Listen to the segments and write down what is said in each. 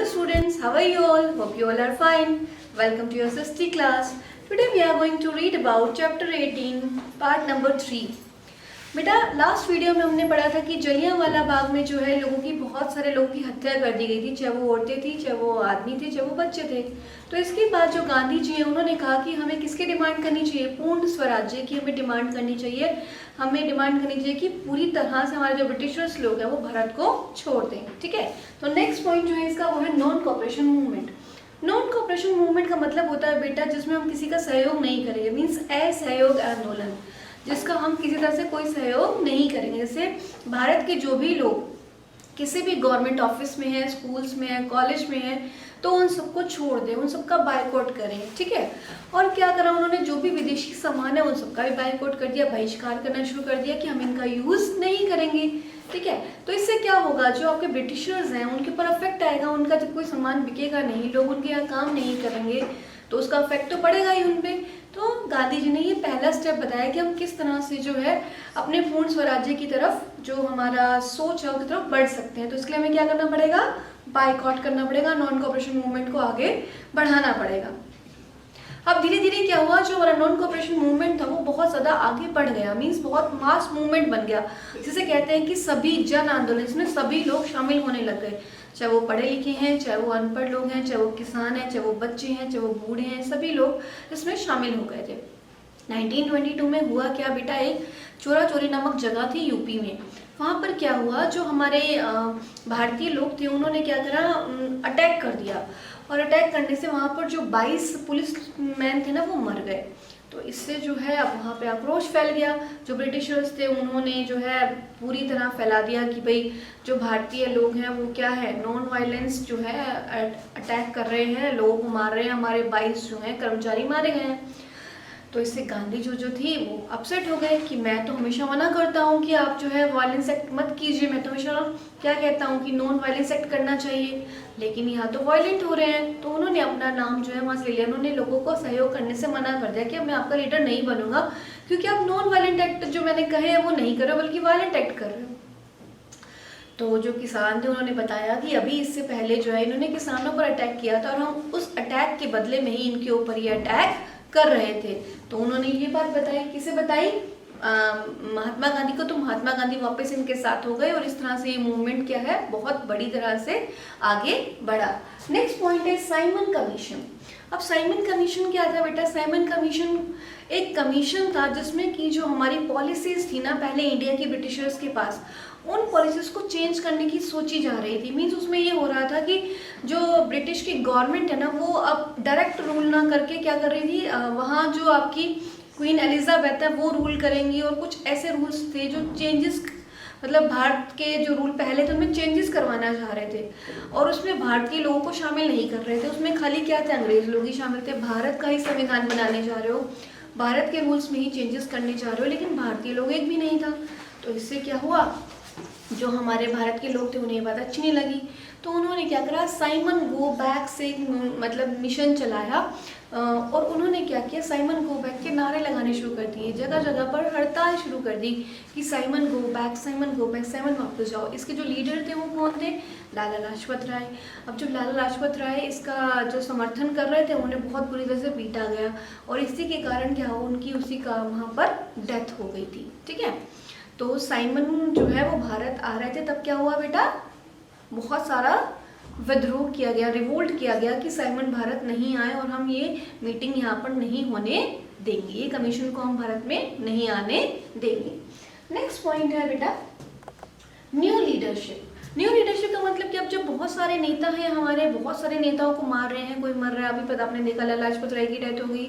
students, how are you all? Hope you all are fine. Welcome to your Sisti class. Today we are going to read about chapter 18, part number 3. बेटा last video में हमने पढ़ा था कि जलियांवाला बाग में जो है लोगों की बहुत सारे लोगों की हत्या कर दी गई थी, चाहे वो औरतें थी, चाहे वो आदमी थे, चाहे वो बच्चे थे। तो इसके बाद जो गांधी जी हैं उन्होंने कहा कि हमें किसकी डिमांड करनी चाहिए, पूर्ण स्वराज्य की हमें डिमांड करनी चाहिए। हमें डिमांड करनी चाहिए कि पूरी तरह से हमारे जो ब्रिटिशर्स लोग हैं वो भारत को छोड़ दें। ठीक है, तो नेक्स्ट पॉइंट जो है इसका वो है non cooperation movement. Non cooperation movement का मतलब होता है बेटा जिसमें हम किसी का सहयोग नहीं करेंगे, मीन्स असहयोग आंदोलन, जिसका हम किसी तरह से कोई सहयोग नहीं करेंगे। जैसे भारत के जो भी लोग किसी भी गवर्नमेंट ऑफिस में है, स्कूल्स में है, कॉलेज में है, तो उन सबको छोड़ दें, उन सबका बायकॉट करें। ठीक है, और क्या करा उन्होंने, जो भी विदेशी सामान है उन सबका भी बायकॉट कर दिया, बहिष्कार करना शुरू कर दिया कि हम इनका यूज नहीं करेंगे। ठीक है, तो इससे क्या होगा, जो आपके ब्रिटिशर्स हैं उनके ऊपर अफेक्ट आएगा, उनका जब कोई सामान बिकेगा नहीं, लोग उनके यहाँ काम नहीं करेंगे, तो उसका इफेक्ट तो पड़ेगा ही उन पे। तो गांधी जी ने ये पहला स्टेप बताया कि हम किस तरह से जो है अपने पूर्ण स्वराज्य की तरफ, जो हमारा सोच है उसकी तरफ बढ़ सकते हैं। तो इसके लिए हमें क्या करना पड़ेगा, बायकॉट करना पड़ेगा, नॉन कोऑपरेशन मूवमेंट को आगे बढ़ाना पड़ेगा। अब धीरे धीरे क्या हुआ, जो हमारा नॉन कोऑपरेशन मूवमेंट था वो बहुत ज़्यादा आगे बढ़ गया, मीन्स बहुत मास मूवमेंट बन गया, जिसे कहते हैं कि सभी जन आंदोलन, इसमें सभी लोग शामिल होने लग गए, चाहे वो पढ़े लिखे हैं, चाहे वो अनपढ़ लोग हैं, चाहे वो किसान हैं, चाहे वो बच्चे हैं, चाहे वो बूढ़े हैं, सभी लोग इसमें शामिल हो गए थे। 1922 में हुआ क्या बेटा, एक चोरा चोरी नामक जगह थी यूपी में। वहाँ पर क्या हुआ, जो हमारे भारतीय लोग थे उन्होंने क्या करा, अटैक कर दिया, और अटैक करने से वहाँ पर जो 22 पुलिस मैन थे ना वो मर गए। तो इससे जो है अब वहाँ पे आक्रोश फैल गया। जो ब्रिटिशर्स थे उन्होंने जो है पूरी तरह फैला दिया कि भाई जो भारतीय लोग हैं वो क्या है, नॉन वायलेंस जो है अटैक कर रहे हैं, लोगों को मार रहे हैं, हमारे 22 जो हैं कर्मचारी मारे गए हैं। तो इससे गांधी जो थी वो अपसेट हो गए कि मैं तो हमेशा मना करता हूँ कि आप जो है वायलेंस एक्ट मत कीजिए, मैं तो हमेशा क्या कहता हूँ कि नॉन वायलेंस एक्ट करना चाहिए, लेकिन यहाँ तो वायलेंट हो रहे हैं। तो उन्होंने अपना नाम जो है वहाँ से ले लिया, उन्होंने लोगों को सहयोग करने से मना कर दिया कि मैं आपका लीडर नहीं बनूंगा, क्योंकि आप नॉन वायलेंट एक्ट जो मैंने कहे हैं वो नहीं कर रहे हो, बल्कि वायलेंट एक्ट कर रहे हो। तो जो किसान थे उन्होंने बताया कि अभी इससे पहले जो है इन्होंने किसानों पर अटैक किया था, और हम उस अटैक के बदले में ही इनके ऊपर ये अटैक कर रहे थे। तो उन्होंने ये बात बताई, किसे बताई, महात्मा गांधी को। तो महात्मा गांधी वापस इनके साथ हो गए, और इस तरह से ये मूवमेंट क्या है बहुत बड़ी तरह से आगे बढ़ा। नेक्स्ट पॉइंट है साइमन कमीशन। अब साइमन कमीशन क्या था बेटा, साइमन कमीशन एक कमीशन था जिसमें कि जो हमारी पॉलिसीज थी ना पहले इंडिया की ब्रिटिशर्स के पास, उन पॉलिसीज को चेंज करने की सोची जा रही थी। मीन्स उसमें ये हो रहा था कि जो ब्रिटिश की गवर्नमेंट है ना वो अब डायरेक्ट रूल ना करके क्या कर रही थी, वहाँ जो आपकी क्वीन एलिजाबेथ है वो रूल करेंगी, और कुछ ऐसे रूल्स थे जो चेंजेस, मतलब भारत के जो रूल पहले थे उनमें चेंजेस करवाना चाह रहे थे, और उसमें भारतीय लोगों को शामिल नहीं कर रहे थे। उसमें खाली क्या थे, अंग्रेज लोग ही शामिल थे। भारत का ही संविधान बनाने जा रहे हो, भारत के रूल्स में ही चेंजेस करने जा रहे हो, लेकिन भारतीय लोग एक भी नहीं था। तो इससे क्या हुआ, जो हमारे भारत के लोग थे उन्हें ये बात अच्छी नहीं लगी, तो उन्होंने क्या करा, साइमन गो बैक से मतलब मिशन चलाया, और उन्होंने क्या किया, साइमन गो बैक के नारे लगाने शुरू कर दिए, जगह जगह पर हड़ताल शुरू कर दी कि Simon go back, Simon go back, Simon वापस जाओ। इसके जो लीडर थे वो कौन थे, लाला लाजपत राय। अब जो लाला लाजपत राय इसका जो समर्थन कर रहे थे उन्हें बहुत बुरी तरह से पीटा गया, और इसी के कारण क्या हुआ, उनकी उसी का वहाँ पर डेथ हो गई थी। ठीक है, तो साइमन जो है वो भारत आ रहे थे, तब क्या हुआ बेटा, बहुत सारा विद्रोह किया गया, रिवोल्ट किया गया कि साइमन भारत नहीं आए, और हम ये मीटिंग यहाँ पर नहीं होने देंगे, ये कमीशन को हम भारत में नहीं आने देंगे। नेक्स्ट पॉइंट है बेटा न्यू लीडरशिप। न्यू लीडरशिप का मतलब कि अब जब बहुत सारे नेता हैं हमारे, बहुत सारे नेताओं को मार रहे हैं, कोई मर रहा है, अभी पता आपने देखा लाला लाजपत राय की डेथ हो गई,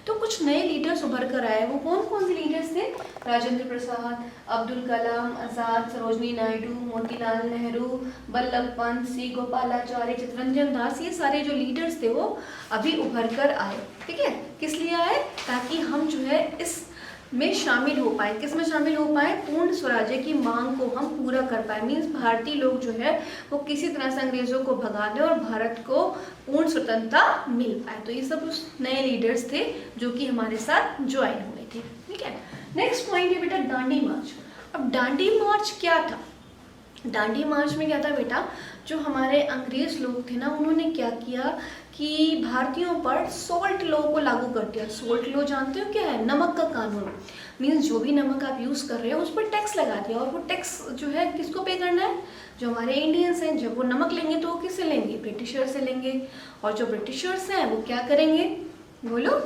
तो कुछ नए लीडर्स उभर कर आए। वो कौन कौन से लीडर्स थे, राजेंद्र प्रसाद, अब्दुल कलाम आजाद, सरोजनी नायडू, मोतीलाल नेहरू, वल्लभ पंत, सी गोपालाचारी, चित्तरंजन दास, ये सारे जो लीडर्स थे वो अभी उभर कर आए। ठीक है, किस लिए आए, ताकि हम जो है इस में शामिल हो पाए। किस में शामिल हो पाए, पूर्ण स्वराज्य की मांग को हम पूरा कर पाए। मीन्स भारतीय लोग जो है वो किसी तरह से अंग्रेजों को भगा दें और भारत को पूर्ण स्वतंत्रता मिल पाए। तो ये सब उस नए लीडर्स थे जो कि हमारे साथ ज्वाइन हुए थे। ठीक है, नेक्स्ट पॉइंट है बेटा दांडी मार्च। अब दांडी मार्च क्या था, दांडी मार्च में क्या था बेटा, जो हमारे अंग्रेज लोग थे ना, उन्होंने क्या किया कि भारतीयों पर सोल्ट लॉ को लागू कर दिया। सोल्ट लॉ जानते हो क्या है? नमक का कानून। मीन्स जो भी नमक आप यूज़ कर रहे हो उस पर टैक्स लगा दिया, और वो टैक्स जो है किसको पे करना है? जो हमारे इंडियंस हैं। जब वो नमक लेंगे तो वो किससे लेंगे? ब्रिटिशर्स से लेंगे। और जो ब्रिटिशर्स हैं वो क्या करेंगे? बोलो।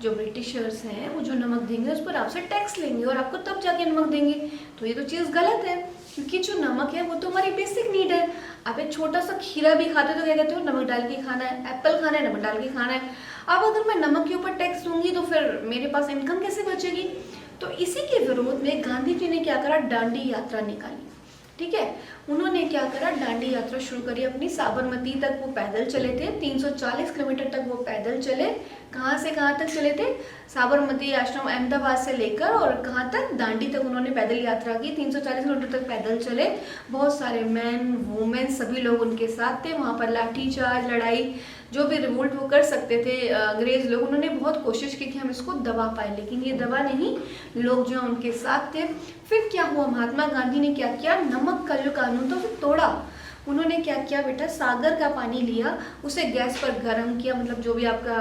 जो ब्रिटिशर्स हैं वो जो नमक देंगे उस पर आपसे टैक्स लेंगे और आपको तब जाके नमक देंगे। तो ये तो चीज़ गलत है, क्योंकि जो नमक है वो तो हमारी बेसिक नीड है। आप एक छोटा सा खीरा भी खाते हो तो क्या कहते हो? नमक डाल के खाना है। एप्पल खाना है, नमक डाल के खाना है। अब अगर मैं नमक के ऊपर टैक्स दूंगी तो फिर मेरे पास इनकम कैसे बचेगी? तो इसी के विरोध में गांधी जी ने क्या करा? डांडी यात्रा निकाली। ठीक है, उन्होंने क्या करा? डांडी यात्रा शुरू करी अपनी। साबरमती तक वो पैदल चले थे, 340 किलोमीटर तक वो पैदल चले। कहाँ से कहाँ तक चले थे? साबरमती आश्रम अहमदाबाद से लेकर और कहाँ तक? दांडी तक उन्होंने पैदल यात्रा की। 340 किलोमीटर तक पैदल चले। बहुत सारे मैन वुमेन सभी लोग उनके साथ थे। वहाँ पर लाठीचार्ज, लड़ाई, जो भी रिवोल्ट वो कर सकते थे अंग्रेज लोग, उन्होंने बहुत कोशिश की कि हम इसको दबा पाए, लेकिन ये दबा नहीं। लोग जो उनके साथ थे। फिर क्या हुआ? महात्मा गांधी ने क्या किया? नमक का जो कानून था उसे तोड़ा। उन्होंने क्या किया बेटा? सागर का पानी लिया, उसे गैस पर गर्म किया, मतलब जो भी आपका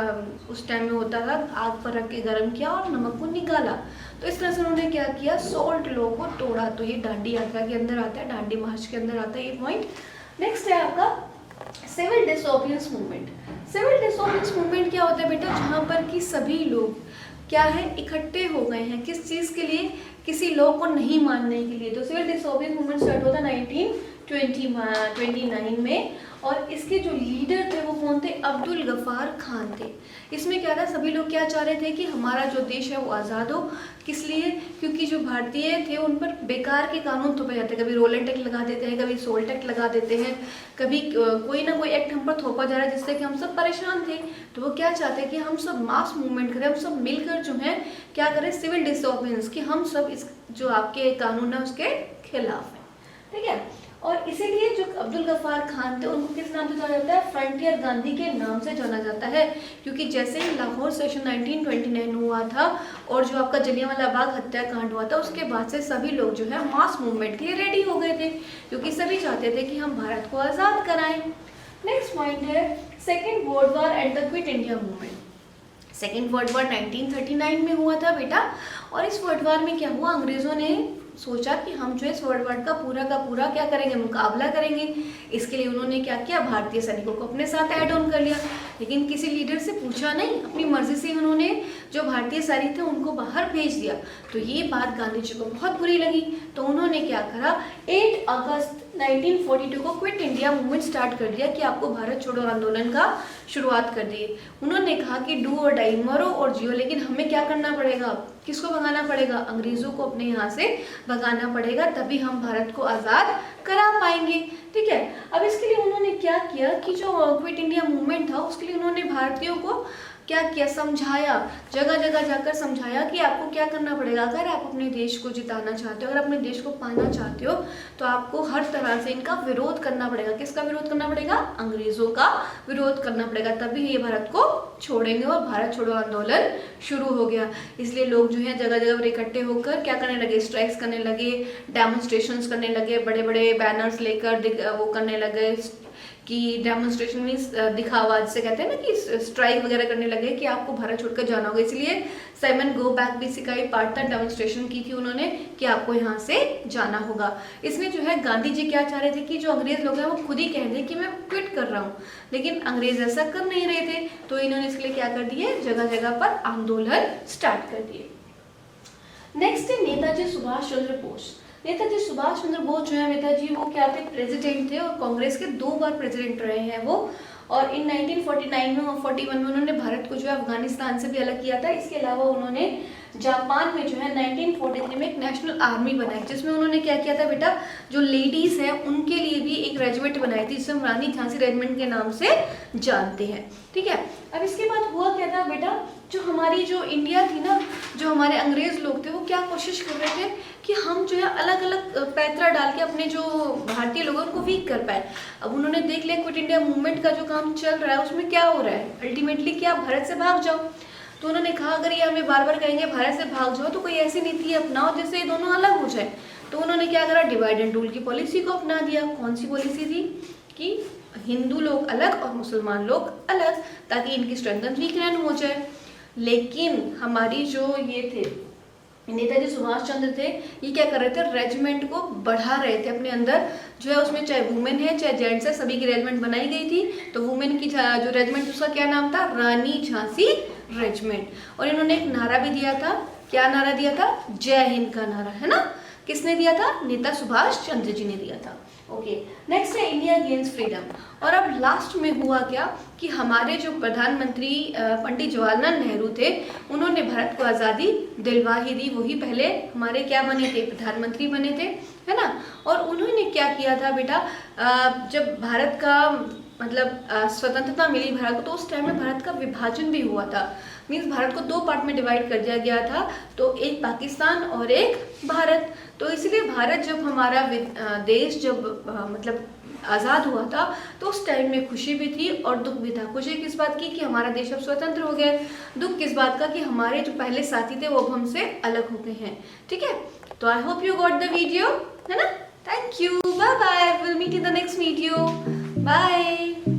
उस टाइम में होता था, आग पर रख के गर्म किया और नमक को निकाला। तो इस तरह से उन्होंने क्या किया? सोल्ट लॉ को तोड़ा। तो ये दांडी यात्रा के अंदर आता है, दांडी मार्च के अंदर आता है ये पॉइंट। नेक्स्ट है आपका civil disobedience movement. Civil disobedience movement क्या होता है बेटा? जहाँ पर कि सभी लोग क्या है? इकट्ठे हो गए हैं। किस चीज़ के लिए? किसी लॉ को नहीं मानने के लिए। तो सिविल डिसोबिडियंस मूवमेंट स्टार्ट होता है 1929 में, और इसके जो लीडर थे वो कौन थे? अब्दुल गफ्फार खान थे। इसमें क्या था? सभी लोग क्या चाह रहे थे कि हमारा जो देश है वो आज़ाद हो। किस लिए? क्योंकि जो भारतीय थे उन पर बेकार के कानून थोपे जाते हैं। कभी रोलेट एक्ट लगा देते हैं, कभी सोल्ट एक्ट लगा देते हैं, कभी कोई ना कोई एक्ट हम पर थोपा जा रहा है, जिससे कि हम सब परेशान थे। तो वो क्या चाहते हैं कि हम सब मास मूवमेंट करें, हम सब मिलकर जो है क्या करें? सिविल डिसोबिडियंस, कि हम सब इस जो आपके कानून है उसके खिलाफ है। ठीक है, और इसीलिए जो अब्दुल गफ्फार खान थे उनको किस नाम से जाना जाता है? फ्रंटियर गांधी के नाम से जाना जाता है। क्योंकि जैसे ही लाहौर सेशन 1929 हुआ था और जो आपका जलियांवाला बाग हत्याकांड हुआ था, उसके बाद से सभी लोग जो है मास मूवमेंट के लिए रेडी हो गए थे, क्योंकि सभी चाहते थे कि हम भारत को आज़ाद कराएं। नेक्स्ट पॉइंट है second world war and the quit India movement. Second world war 1939 में हुआ था बेटा, और इस वर्ल्ड वॉर में क्या हुआ? अंग्रेजों ने सोचा कि हम जो इस वर्ल्ड वॉर का पूरा क्या करेंगे? मुकाबला करेंगे। इसके लिए उन्होंने क्या किया? भारतीय सैनिकों को अपने साथ ऐड ऑन कर लिया, लेकिन किसी लीडर से पूछा नहीं, अपनी मर्जी से उन्होंने जो भारतीय सैनिक थे उनको बाहर भेज दिया। तो ये बात गांधी जी को बहुत बुरी लगी। तो उन्होंने क्या करा? 8 अगस्त 1942 को क्विट इंडिया मूवमेंट स्टार्ट कर दिया, कि आपको भारत छोड़ो आंदोलन का शुरुआत कर दी। उन्होंने कहा कि डू और डाई, मरो और जियो, लेकिन हमें क्या करना पड़ेगा? किसको भगाना पड़ेगा? अंग्रेजों को अपने यहाँ से भगाना पड़ेगा, तभी हम भारत को आज़ाद करा पाएंगे। ठीक है, अब इसके लिए उन्होंने क्या किया कि जो क्विट इंडिया मूवमेंट था उसके लिए उन्होंने भारतीयों को क्या किया? समझाया, जगह जगह जाकर समझाया कि आपको क्या करना पड़ेगा। अगर आप अपने देश को जिताना चाहते हो, अगर अपने देश को पाना चाहते हो, तो आपको हर तरह से इनका विरोध करना पड़ेगा। किसका विरोध करना पड़ेगा? अंग्रेजों का विरोध करना पड़ेगा, तभी ये भारत को छोड़ेंगे। और भारत छोड़ो आंदोलन शुरू हो गया। इसलिए लोग जो है जगह जगह पर इकट्ठे होकर क्या करने लगे? स्ट्राइक्स करने लगे, डेमोन्स्ट्रेशंस करने लगे, बड़े बड़े बैनर्स लेकर वो करने लगे कि डेमोन्स्ट्रेशन मीन्स दिखावा, जिसे कहते हैं ना कि स्ट्राइक वगैरह करने लगे कि आपको भारत छोड़कर जाना होगा। इसलिए साइमन गो बैक भी सिखाई पार्ट था, डेमोन्स्ट्रेशन की थी उन्होंने कि आपको यहाँ से जाना होगा। इसमें जो है गांधी जी क्या चाह रहे थे कि जो अंग्रेज लोग हैं वो खुद ही कह रहे कि मैं क्विट कर रहा हूँ, लेकिन अंग्रेज ऐसा कर नहीं रहे थे। तो इन्होंने इसके लिए क्या कर दिए? जगह जगह पर आंदोलन स्टार्ट कर दिए। नेक्स्ट है नेताजी सुभाष चंद्र बोस। नेताजी सुभाष चंद्र बोस जो है नेताजी, वो क्या थे? प्रेसिडेंट थे, और कांग्रेस के 2 बार प्रेसिडेंट रहे हैं वो। और इन 1949 में और 41 में उन्होंने भारत को जो है अफगानिस्तान से भी अलग किया था। इसके अलावा उन्होंने जापान में जो है 1943 में एक नेशनल आर्मी बनाई, जिसमें उन्होंने क्या किया था बेटा? जो लेडीज हैं उनके लिए भी एक रेजिमेंट बनाई थी, जिसे हम रानी झांसी रेजिमेंट के नाम से जानते हैं। ठीक है, अब इसके बाद हुआ क्या था बेटा? जो हमारी जो इंडिया थी ना, जो हमारे अंग्रेज लोग थे, वो क्या कोशिश कर रहे थे कि हम जो है अलग अलग पैतरा डाल के अपने जो भारतीय लोगों को वीक कर पाए। अब उन्होंने देख लिया क्विट इंडिया मूवमेंट का जो काम चल रहा है उसमें क्या हो रहा है, अल्टीमेटली कि आप भारत से भाग जाओ। तो उन्होंने कहा अगर ये हमें बार बार कहेंगे भारत से भाग जाओ, तो कोई ऐसी नीति अपनाओ जिससे ये दोनों अलग हो जाए। तो उन्होंने क्या करा? डिवाइड एंड रूल की पॉलिसी को अपना दिया। कौन सी पॉलिसी थी? कि हिंदू लोग अलग और मुसलमान लोग अलग, ताकि इनकी स्ट्रेंथ एंड वीकनेस हो जाए। लेकिन हमारी जो ये थे नेताजी सुभाष चंद्र थे, ये क्या कर रहे थे, रेजिमेंट को बढ़ा रहे थे अपने अंदर, जो है उसमें चाहे वुमेन है चाहे जेंट्स है, सभी की रेजिमेंट बनाई गई थी। तो वुमेन की जो रेजिमेंट उसका क्या नाम था, रानी झांसी रेजिमेंट। और इन्होंने एक नारा भी दिया था, क्या नारा दिया था, जय हिंद का नारा, है ना। किसने दिया था, नेता सुभाष चंद्र जी ने दिया था। ओके, नेक्स्ट है इंडिया गेन्स फ्रीडम। और अब लास्ट में हुआ क्या कि हमारे जो प्रधानमंत्री पंडित जवाहरलाल नेहरू थे, उन्होंने भारत को आज़ादी दिलवा ही दी। वही पहले हमारे क्या बने थे, प्रधानमंत्री बने थे, है ना। और उन्होंने क्या किया था बेटा, जब भारत का मतलब स्वतंत्रता मिली भारत को, तो उस टाइम में भारत का विभाजन भी हुआ था। मीन्स भारत को दो पार्ट में डिवाइड कर दिया गया था, तो एक पाकिस्तान और एक भारत। तो इसलिए भारत जब हमारा देश जब मतलब आज़ाद हुआ था, तो उस टाइम में खुशी भी थी और दुख भी था। खुशी किस बात की कि हमारा देश अब स्वतंत्र हो गया, दुख किस बात का कि हमारे जो पहले साथी थे वो अब हमसे अलग हो गए हैं। ठीक है, तो I hope you got the video, है ना। Thank you, bye bye, will meet in the next video, bye.